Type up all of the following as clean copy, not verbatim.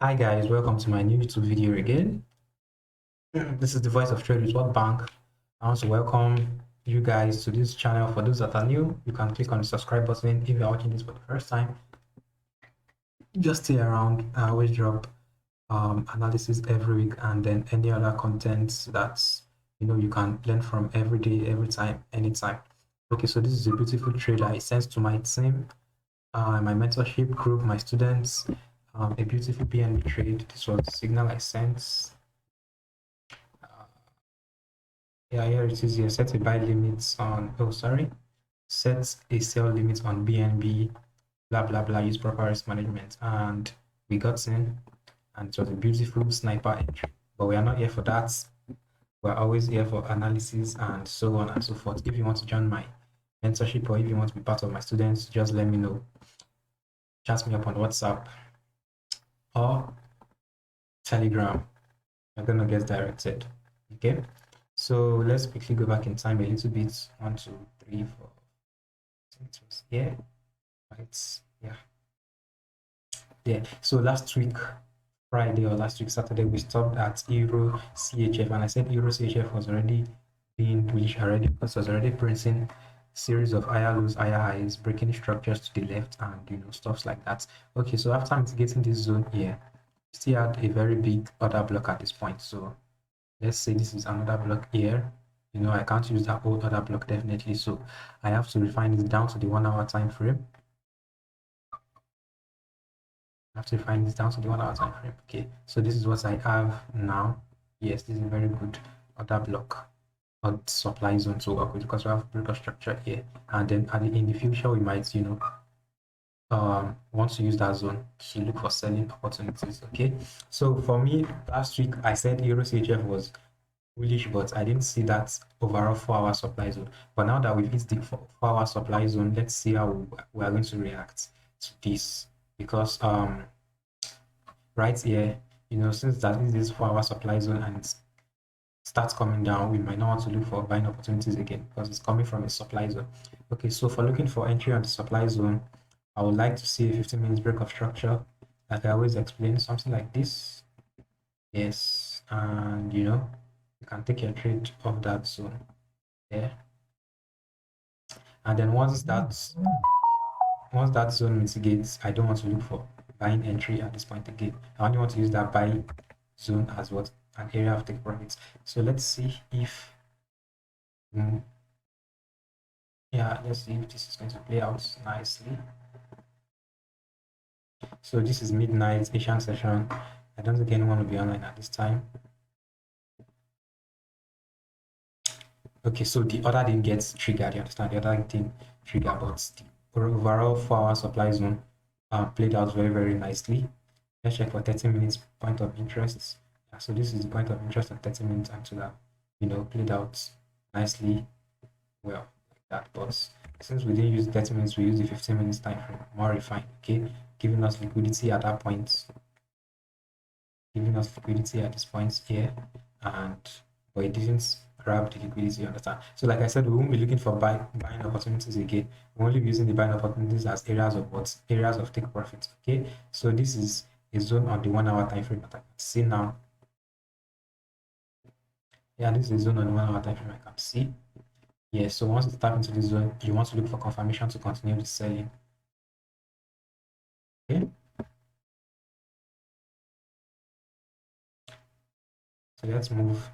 Hi guys, welcome to my new YouTube video again. This is the voice of Trade with World Bank. I want to welcome you guys to this channel. For those that are new, you can click on the subscribe button if you're watching this for the first time. Just stay around. I always drop analysis every week and then any other content that's you can learn from every day, every time, anytime. Okay, so this is a beautiful trade I sent to my team, my mentorship group, my students. A beautiful BNB trade. This was the signal I sent. Yeah, here it is. Here, set a buy limits on. Oh, sorry. Set a sell limit on BNB. Blah blah blah. Use proper risk management, and we got in, and it was a beautiful sniper entry. But we are not here for that. We're always here for analysis and so on and so forth. If you want to join my mentorship or if you want to be part of my students, just let me know. Chat me up on WhatsApp or Telegram. I'm gonna get directed. Okay. So let's quickly go back in time a little bit. 1, 2, 3, 4. It was here, right? Yeah. So last week, Friday or last week, Saturday, we stopped at Euro CHF, and I said Euro CHF was already being bullish already because it was already printing series of higher lows, higher highs, breaking structures to the left, and stuff like that. Okay, so after mitigating this zone here, we still had a very big order block at this point. So let's say this is another block here. I can't use that old other block definitely, so I have to refine this down to the 1 hour time frame. Okay, so this is what I have now. Yes, this is a very good order block or supply zone to work with because we have breaker structure here, and then in the future we might want to use that zone to look for selling opportunities. Okay, so for me last week I said Euro CHF was bullish, but I didn't see that overall 4-hour supply zone. But now that we've hit the 4-hour supply zone, let's see how we are going to react to this, because right here, since that is this 4-hour supply zone and it starts coming down, we might not want to look for buying opportunities again because it's coming from a supply zone. Okay, so for looking for entry on the supply zone, I would like to see a 15 minutes break of structure, like I always explain, something like this. Yes, and you can take your trade off that zone there, and then once that zone mitigates, I don't want to look for buying entry at this point again. I only want to use that buy zone as what an area of take profits. So let's see if let's see if this is going to play out nicely. So this is midnight Asian session. I don't think anyone will be online at this time. Okay, so the order didn't get triggered. You understand? The order didn't trigger, but the overall 4-hour supply zone played out very, very nicely. Let's check for 30 minutes point of interest. So this is the point of interest at 30 minutes, and so that played out nicely, well, like that. But since we didn't use 30 minutes, we used the 15 minutes time frame, more refined. Okay, giving us liquidity at that point, giving us liquidity at this point here, but it didn't grab the liquidity, understand? So like I said, we won't be looking for buying opportunities again. We'll only be using the buying opportunities as areas of take profit. Okay, so this is a zone on the 1 hour time frame that I can see now. Yeah, this is a zone on the 1 hour time frame I can see. Yeah, so once you tap into this zone, you want to look for confirmation to continue the selling. Okay, so let's move.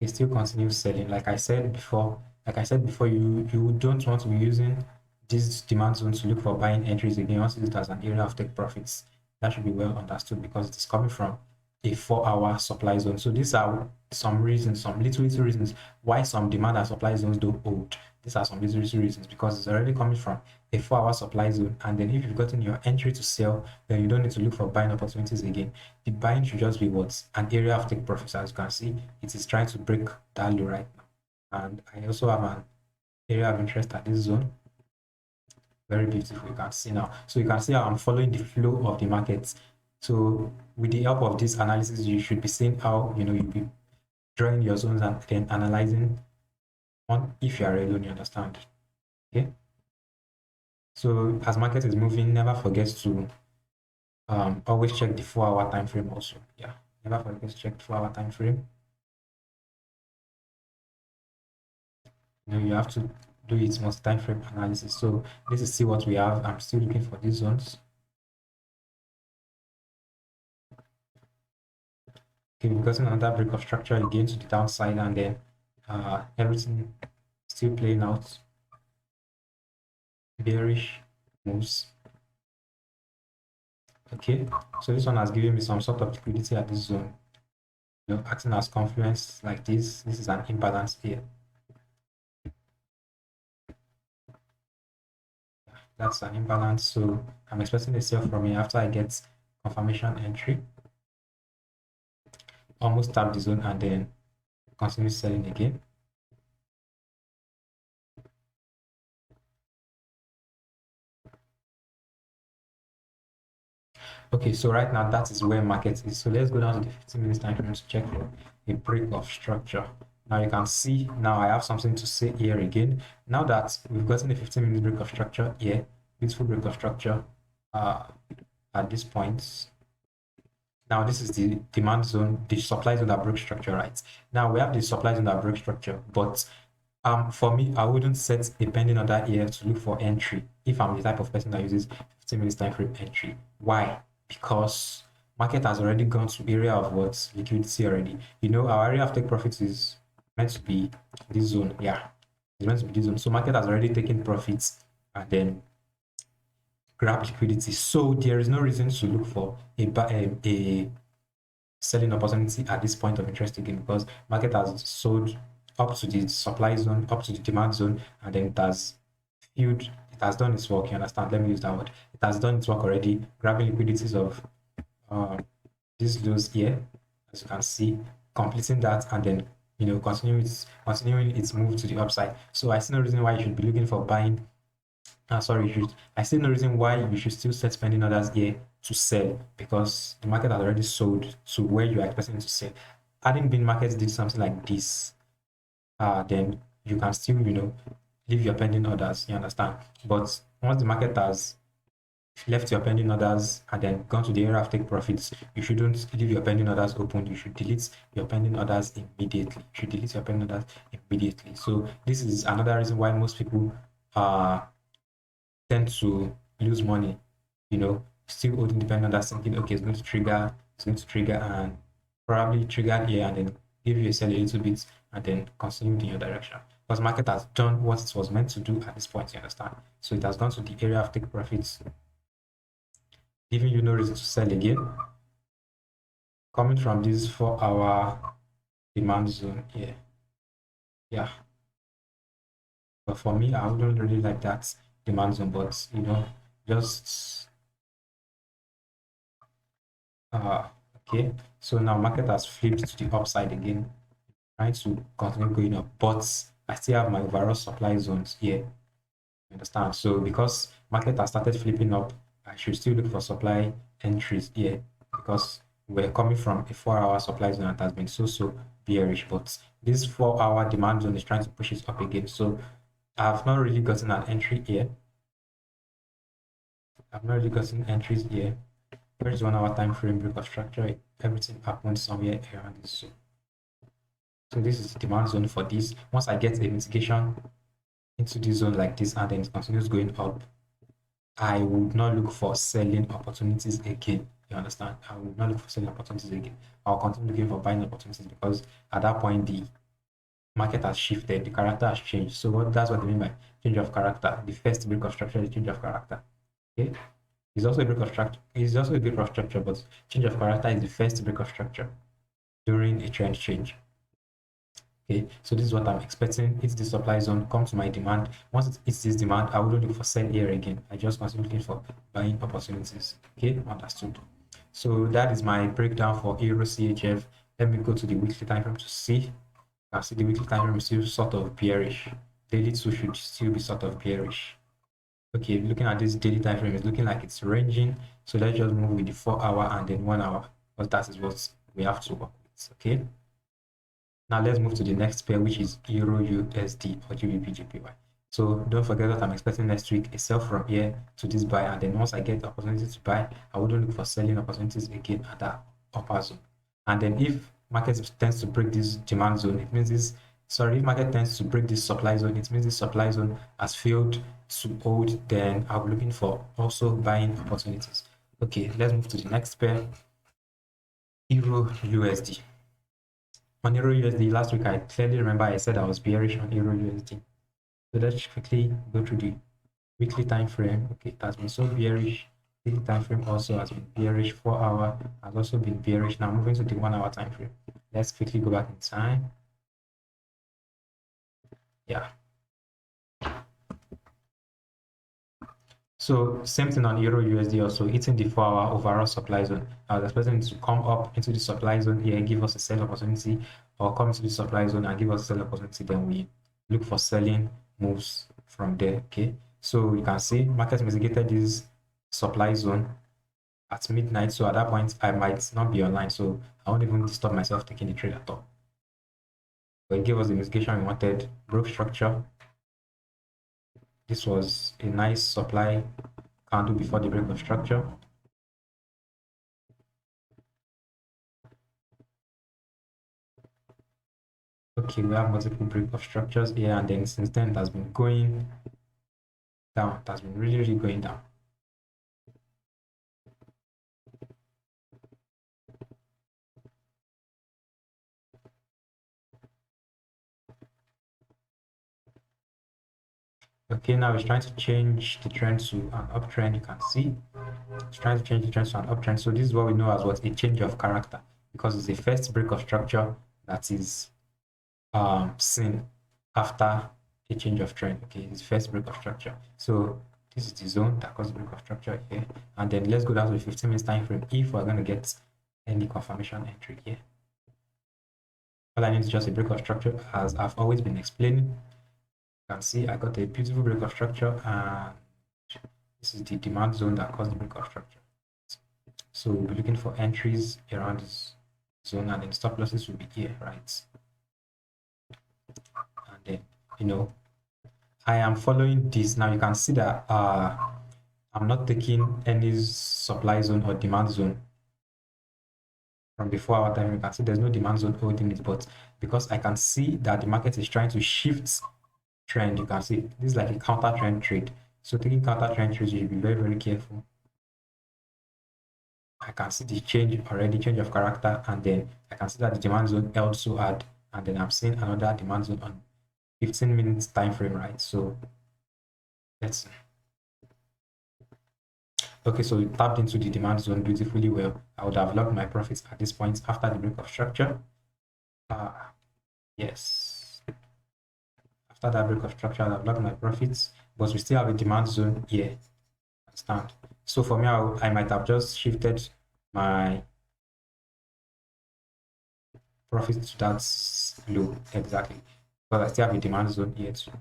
It still continues selling. Like I said before, you don't want to be using this demand zone to look for buying entries again. You want to use it as an area of take profits. That should be well understood because it is coming from a 4-hour supply zone. So these are some reasons, some little reasons why some demand and supply zones don't hold. These are some little reasons because it's already coming from a 4-hour supply zone, and then if you've gotten your entry to sell, then you don't need to look for buying opportunities again. The buying should just be what? An area of take profits. As you can see, it is trying to break that low right now, and I also have an area of interest at this zone. Very beautiful, you can see now. So you can see how I'm following the flow of the markets. So with the help of this analysis, you should be seeing how you'll be drawing your zones and then analyzing on if you are alone, you understand. Okay, so as market is moving, never forget to always check the 4-hour time frame also. Yeah, never forget to check the 4-hour time frame. You have to do it multi-time frame analysis. So this is see what we have. I'm still looking for these zones. Okay, we've gotten another break of structure again to the downside, and then everything still playing out. Bearish moves. Okay, so this one has given me some sort of liquidity at this zone. Acting as confluence like this. This is an imbalance here. That's an imbalance, so I'm expecting a sell from here after I get confirmation entry. Almost tap the zone and then continue selling again. Okay, so right now that is where market is. So let's go down to the 15 minutes time frame to check for a break of structure. Now you can see, now I have something to say here again. Now that we've gotten a 15-minute break of structure here, beautiful break of structure at this point. Now this is the demand zone, the supply zone that broke structure, right? Now we have the supply zone that broke structure, but for me, I wouldn't set a pending order here to look for entry if I'm the type of person that uses 15 minutes time frame entry. Why? Because market has already gone to area of what liquidity already. Our area of take profits is meant to be this zone. Yeah, it's meant to be this zone. So market has already taken profits and then grab liquidity. So there is no reason to look for a selling opportunity at this point of interest again, because market has sold up to the supply zone, up to the demand zone, and then it has done its work. You understand? Let me use that word. It has done its work already, grabbing liquidities of these lows here, as you can see, completing that, and then continuing its move to the upside. So I see no reason why you should be looking for buying. I see no reason why you should still set pending orders here to sell, because the market has already sold to where you are expecting to sell. Hadn't been markets did something like this, then you can still leave your pending orders. You understand? But once the market has left your pending orders and then gone to the area of take profits, you shouldn't leave your pending orders open. You should delete your pending orders immediately. So this is another reason why most people tend to lose money, still holding dependent orders, thinking, okay, it's going to trigger, and probably trigger here and then give you a sell a little bit and then continue in your direction. Because market has done what it was meant to do at this point, you understand? So it has gone to the area of take profits, giving you no reason to sell again. Coming from this 4-hour demand zone here. Yeah. But for me, I wouldn't really like that demand zone, but just okay. So now market has flipped to the upside again, trying to continue going up, but I still have my overall supply zones here. You understand? So because market has started flipping up, I should still look for supply entries here, because we're coming from a 4-hour supply zone that has been so bearish, but this 4-hour demand zone is trying to push it up again. So I have not really gotten an entry here. I've not really gotten entries here. Where's 1-hour time frame break of structure? Everything happened somewhere around this zone. So this is the demand zone for this. Once I get a mitigation into this zone like this and then it continues going up, I would not look for selling opportunities again. You understand? I would not look for selling opportunities again. I'll continue looking for buying opportunities, because at that point the market has shifted, the character has changed. So that's what I mean by change of character. The first break of structure is change of character. Okay. It's also a break of structure. It's also a break of structure, but change of character is the first break of structure during a trend change. Okay, so this is what I'm expecting. It's the supply zone, come to my demand. Once it hits this demand, I wouldn't look for sell here again. I just continue looking for buying opportunities. Okay, understood. So that is my breakdown for Euro CHF. Let me go to the weekly time frame to see. I see the weekly time frame is still sort of bearish. Daily too should still be sort of bearish. Okay, looking at this daily time frame, it's looking like it's ranging. So let's just move with the 4-hour and then 1 hour, because that is what we have to work with. Okay. Now let's move to the next pair, which is Euro USD or GBP JPY. So don't forget that I'm expecting next week a sell from here to this buy, and then once I get the opportunity to buy, I wouldn't look for selling opportunities again at that upper zone. And then if market tends to break this demand zone, it means this, sorry, if market tends to break this supply zone, it means this supply zone has failed to hold, then I'll be looking for also buying opportunities. Okay, let's move to the next pair, Euro USD. On Euro USD, last week I clearly remember I said I was bearish on Euro USD. So let's quickly go through the weekly time frame. Okay, it has been so bearish. Daily time frame also has been bearish. 4 hour has also been bearish. Now moving to the 1 hour time frame. Let's quickly go back in time. Yeah. So same thing on Euro USD also, hitting the 4 hour overall supply zone. I was expecting it to come up into the supply zone here, give us a sell opportunity, or come to the supply zone and give us a sell opportunity. Then we look for selling moves from there. Okay, so you can see market mitigated this supply zone at midnight. So at that point, I might not be online, so I won't even stop myself taking the trade at all. But it gave us the mitigation we wanted, broke structure. This was a nice supply candle before the break of structure. Okay, we have multiple break of structures here, and then since then it has been going down. It has been really going down. Okay, now it's trying to change the trend to an uptrend. You can see it's trying to change the trend to an uptrend. So this is what we know as what a change of character, because it's the first break of structure that is seen after a change of trend. Okay, it's first break of structure. So this is the zone that caused break of structure here, and then let's go down to the 15 minutes time frame if we're going to get any confirmation entry here. All I need is just a break of structure, as I've always been explaining. You can see I got a beautiful break of structure, and this is the demand zone that caused the break of structure. So we'll be looking for entries around this zone, and then stop losses will be here, right? And then, you know, I am following this. Now you can see that I'm not taking any supply zone or demand zone from the 4 hour time. You can see there's no demand zone holding it, but because I can see that the market is trying to shift trend, you can see this is like a counter trend trade. So taking counter trend trades, you should be very careful. I can see the change already, change of character, and then I can see that the demand zone also had, and then I'm seeing another demand zone on 15 minutes time frame, right? So let's see. Okay, so we tapped into the demand zone beautifully well. I would have locked my profits at this point after the break of structure. Yes. After that break of structure, I've locked my profits, but we still have a demand zone here. Understand? So for me, I might have just shifted my profit to that low exactly, but I still have a demand zone here too.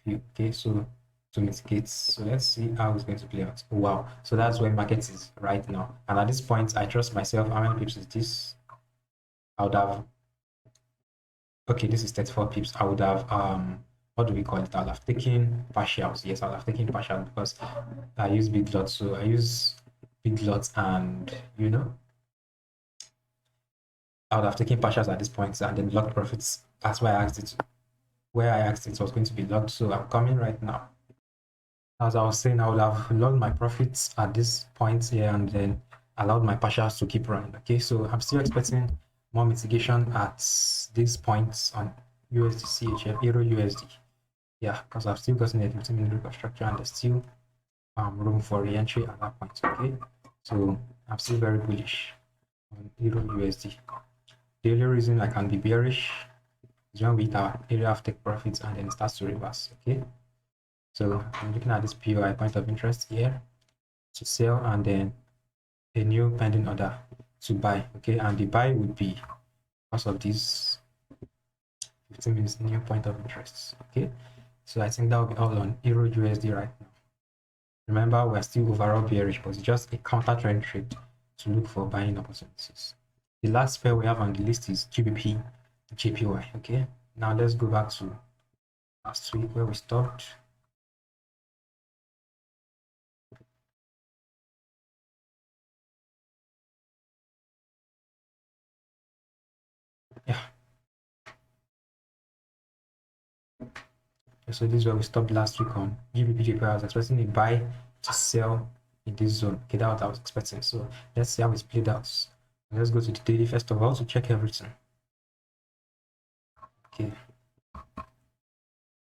Okay, so to mitigate, so let's see how it's going to play out. Wow, so that's where market is right now, and at this point I trust myself. How many pips is this? I would have, okay, this is 34 pips. I would have what do we call it? I would have taken partials. Yes, I would have taken partials because I use big lots. So I use big lots, and you know, I would have taken partials at this point and then locked profits. That's why I asked it, where I asked it was going to be locked. So I'm coming right now. As I was saying, I would have locked my profits at this point here and then allowed my partials to keep running. Okay, so I'm still expecting more mitigation at these points on USD CHF, Euro USD. Yeah, because I've still gotten a 15-minute break of structure and there's still room for re-entry at that point. Okay, so I'm still very bullish on Euro USD. The only reason I can be bearish is when we hit our area of take profits and then it starts to reverse. Okay, so I'm looking at this POI, point of interest here, to sell, and then a new pending order to buy. Okay, and the buy would be because of this 15 minutes new point of interest. Okay, so I think that will be all on Euro USD right now. Remember, we're still overall bearish, but it's just a counter trend trade to look for buying opportunities. The last pair we have on the list is GBP JPY. Okay, now let's go back to last week where we stopped. Yeah. So this is where we stopped last week on GBP. I was expecting a buy to sell in this zone. Okay, that's what I was expecting. So let's see how it's played out. Let's go to the daily first of all to check everything. Okay.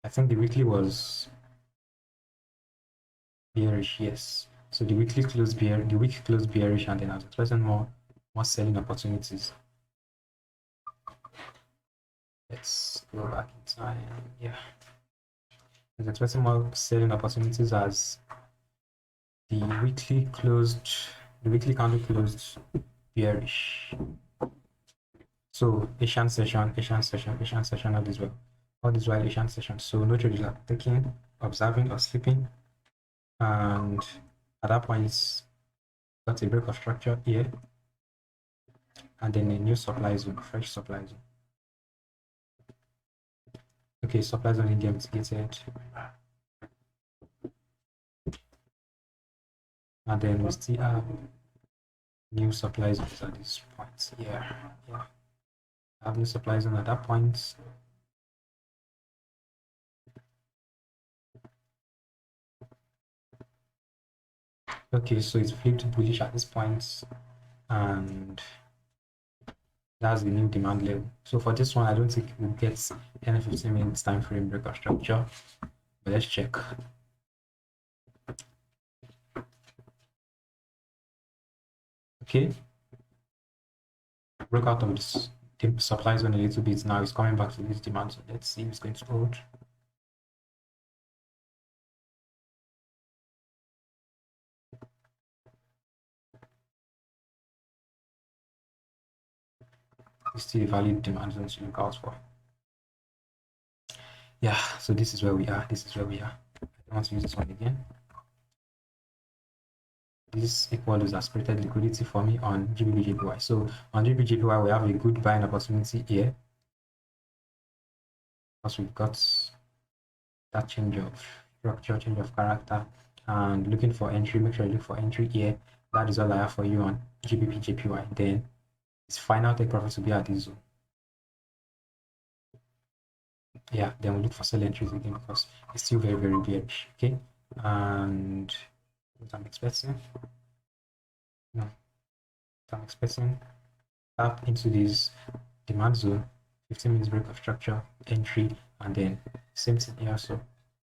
I think the weekly was bearish, yes. So the weekly closed bearish, the week closed bearish, and then I was expecting more selling opportunities. Let's go back in time. Yeah. I was expecting more selling opportunities as the weekly candle closed bearish. So Asian session, all this while. All this while Asian session. So no trade is like taking, observing or sleeping. And at that point, got a break of structure here. And then a new supply zone, fresh supply zone. Okay, supply zone in mitigated. And then we still have new supply zones at this point. Yeah. I have new supply zone at that point. Okay, so it's flipped bullish at this point, and that's the new demand level. So for this one, I don't think we'll get any 15 minutes time frame break of structure, but let's check. Okay, broke out of this supply zone a little bit. Now it's coming back to this demand. So let's see if it's going to hold. It's still a valid demand zone to look out for. Yeah, so this is where we are. I don't want to use this one again. This equals aspirated liquidity for me on GBP/JPY. So on GBP/JPY, we have a good buying opportunity here because we've got that change of structure, change of character, and looking for entry. Make sure you look for entry here. That is all I have for you on GBP/JPY. Then its final take profit to be at this zone. Yeah, then we look for sell entries again because it's still very, very bearish. Okay, and what I'm expecting. No, I'm expecting up into this demand zone, 15 minutes break of structure, entry, and then same thing here. So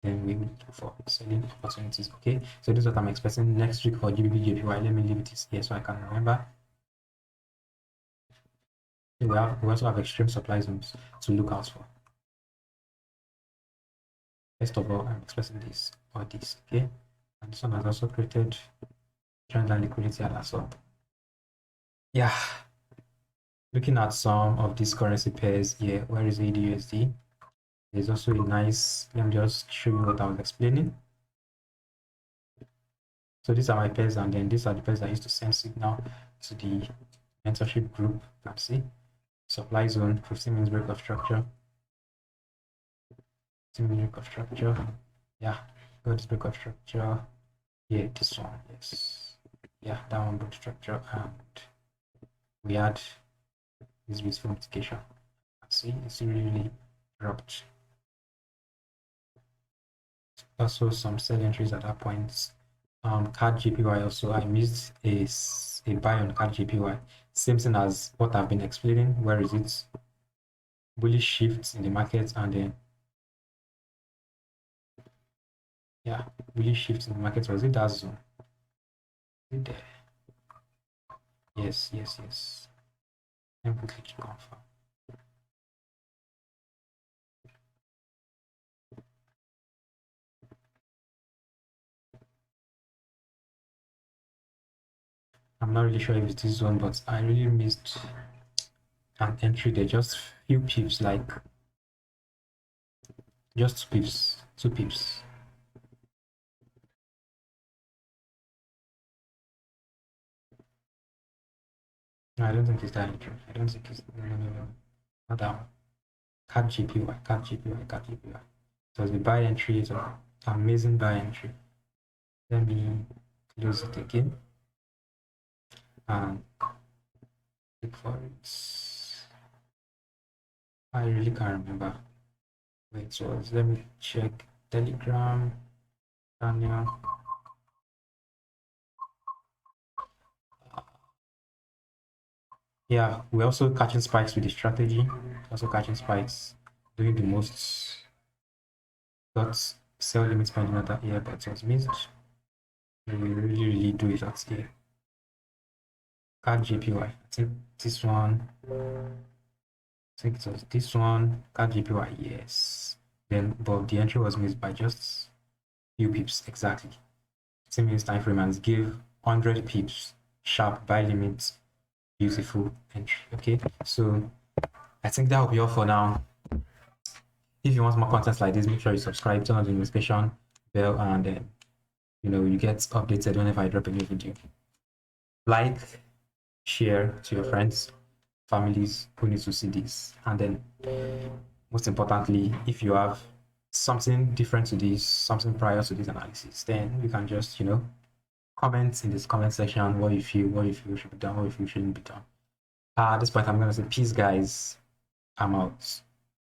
then we will look for selling opportunities. Okay, so this is what I'm expecting next week for GBP/JPY. Let me leave it here so I can remember. We also have extreme supply zones to look out for. First of all, I'm expecting this or this. Okay, and this one has also created trend line liquidity at that sort. Yeah, looking at some of these currency pairs here. Where is AUD/USD? There's also a nice, let me just show you what I was explaining. So these are my pairs, and then these are the pairs I used to send signal to the mentorship group. You can see supply zone, 15 minutes break of structure, 15 minutes break of structure. Yeah, got this break of structure. Yeah, this one, yes. Yeah, that one broke structure, and we had this beautiful mitigation. See, it's really dropped. Also some sell entries at that point. CAD/JPY also, I missed a buy on CAD/JPY. Same thing as what I've been explaining. Where is it? Bullish shifts in the market, and then yeah, bullish shifts in the market. Was it that zone? Is it there? Yes. Let me quickly confirm. I'm not really sure if it's this zone, but I really missed an entry there. Just few pips, like just pips, 2 pips. No, I don't think it's that entry. I don't think it's no, not that one. CAD/JPY. It was a buy entry. It's an amazing buy entry. Let me close it again and look for it. I really can't remember where it was. Let me check Telegram, Daniel. Yeah, we're also catching spikes with the strategy. Also catching spikes, doing the most. Got sell limit pending at that here, but it was missed. We really do it at here. Card JPY. I think this one. I think it was this one. Card JPY. Yes. Then, but the entry was missed by just few pips exactly. Same minutes time frame and give 100 pips sharp buy limit. Beautiful entry. Okay, so I think that will be all for now. If you want more content like this, make sure you subscribe, turn on the notification bell, and you get updated whenever I drop a new video. Like, share to your friends, families who need to see this, and then most importantly, if you have something different to this, something prior to this analysis, then you can just comment in this comment section what you feel should be done, what you feel shouldn't be done. At this point, I'm gonna say peace, guys. I'm out.